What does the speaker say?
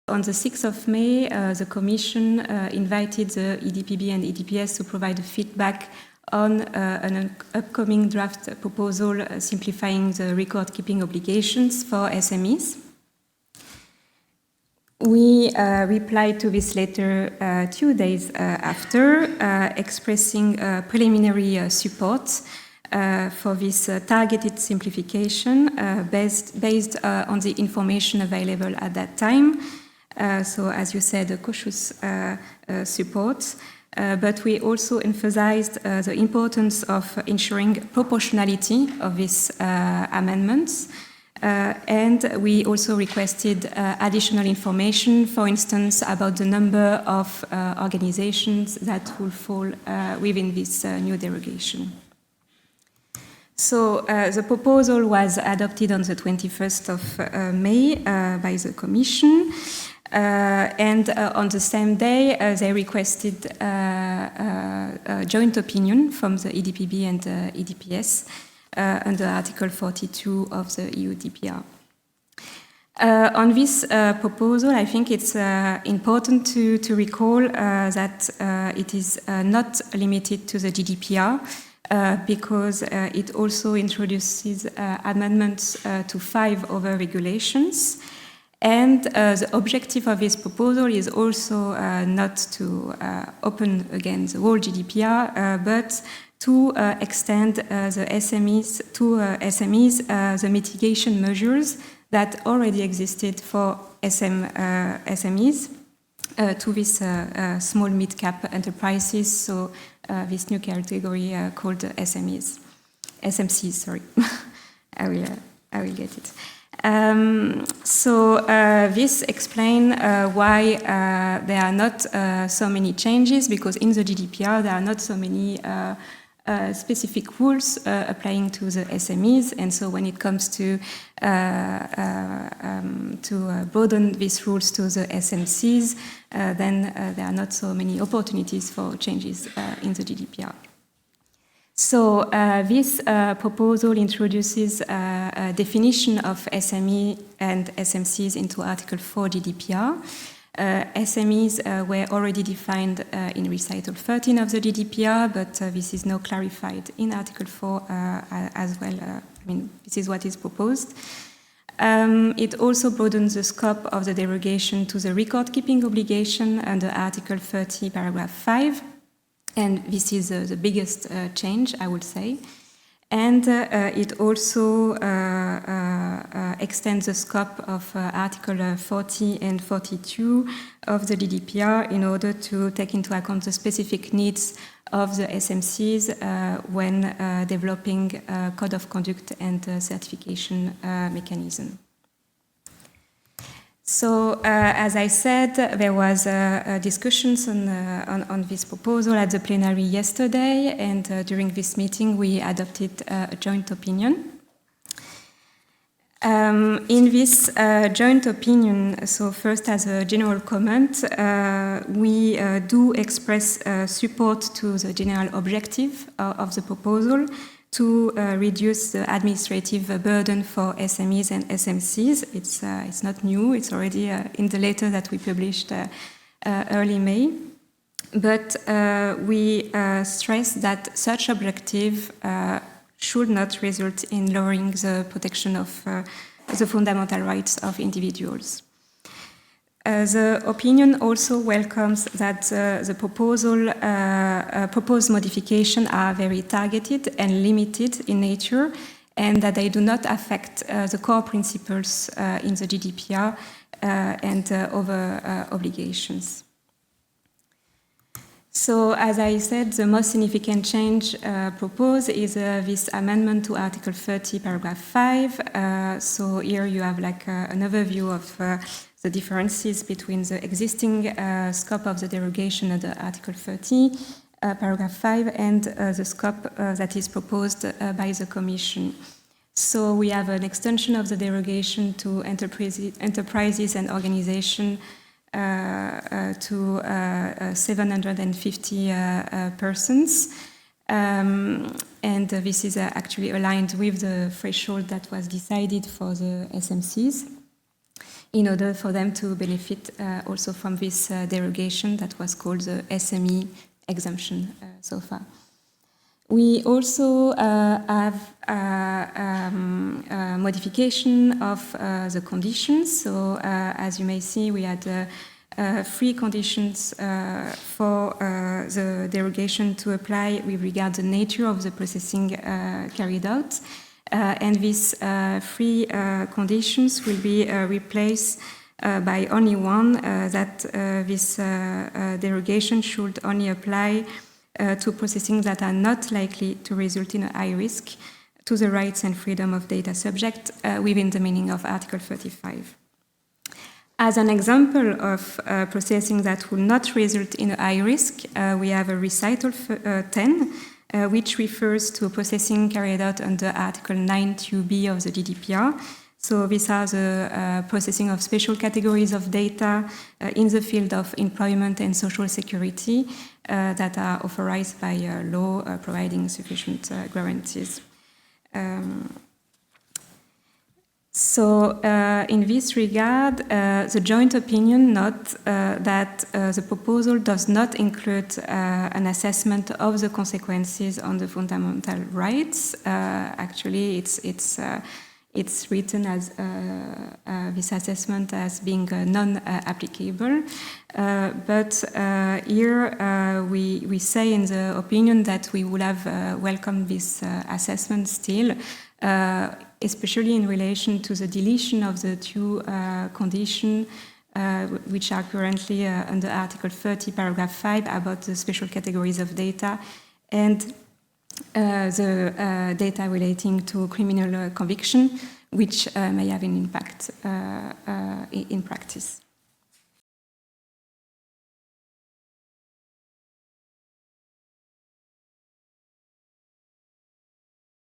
on the 6th of May, the Commission invited the EDPB and EDPS to provide feedback on an upcoming draft proposal simplifying the record-keeping obligations for SMEs. We replied to this letter 2 days after, expressing preliminary support for this targeted simplification based on the information available at that time. So, as you said, a cautious support. But we also emphasized the importance of ensuring proportionality of these amendments. And we also requested additional information, for instance, about the number of organizations that will fall within this new derogation. So the proposal was adopted on the 21st of May by the Commission. And on the same day, they requested a joint opinion from the EDPB and the EDPS under Article 42 of the EU GDPR. On this proposal, I think it's important to recall that it is not limited to the GDPR because it also introduces amendments to 5 other regulations. And the objective of this proposal is also not to open again the whole GDPR, but to extend the SMEs the mitigation measures that already existed for SMEs to this small mid-cap enterprises. So this new category called SMCs. Sorry, I will get it. This explains why there are not so many changes, because in the GDPR there are not so many specific rules applying to the SMEs, and so when it comes to broaden these rules to the SMCs, then there are not so many opportunities for changes in the GDPR. So this proposal introduces a definition of SME and SMCs into Article 4 GDPR. SMEs were already defined in Recital 13 of the GDPR, but this is now clarified in Article 4 as well. I mean, this is what is proposed. It also broadens the scope of the derogation to the record-keeping obligation under Article 30, paragraph 5. And this is the biggest change, I would say. And it also extends the scope of Article 40 and 42 of the GDPR in order to take into account the specific needs of the SMCs when developing a code of conduct and certification mechanism. So, as I said, there was discussions on this proposal at the plenary yesterday, and during this meeting we adopted a joint opinion. In this joint opinion, so first as a general comment, we do express support to the general objective of the proposal to reduce the administrative burden for SMEs and SMCs. It's not new, it's already in the letter that we published early May. But we stress that such objective should not result in lowering the protection of the fundamental rights of individuals. The opinion also welcomes that the proposed modifications are very targeted and limited in nature, and that they do not affect the core principles in the GDPR and other obligations. So, as I said, the most significant change proposed is this amendment to Article 30, paragraph 5. So here you have like an overview of the differences between the existing scope of the derogation under Article 30, paragraph 5, and the scope that is proposed by the Commission. So we have an extension of the derogation to enterprises and organizations to 750 persons. And this is actually aligned with the threshold that was decided for the SMCs. in order for them to benefit also from this derogation that was called the SME exemption so far. We also have modification of the conditions. So as you may see, we had 3 conditions for the derogation to apply with regard to the nature of the processing carried out. And these 3 conditions will be replaced by only one, that this derogation should only apply to processing that are not likely to result in a high risk to the rights and freedom of data subject within the meaning of Article 35. As an example of processing that will not result in a high risk, we have a recital 10, which refers to processing carried out under Article 9(2)b of the GDPR. So these are the processing of special categories of data in the field of employment and social security that are authorized by law providing sufficient guarantees. So in this regard, the joint opinion notes that the proposal does not include an assessment of the consequences on the fundamental rights. Actually, it's written as this assessment as being non-applicable. But here we say in the opinion that we would have welcomed this assessment still, especially in relation to the deletion of the 2 conditions which are currently under Article 30, paragraph 5 about the special categories of data and the data relating to criminal conviction, which may have an impact in practice.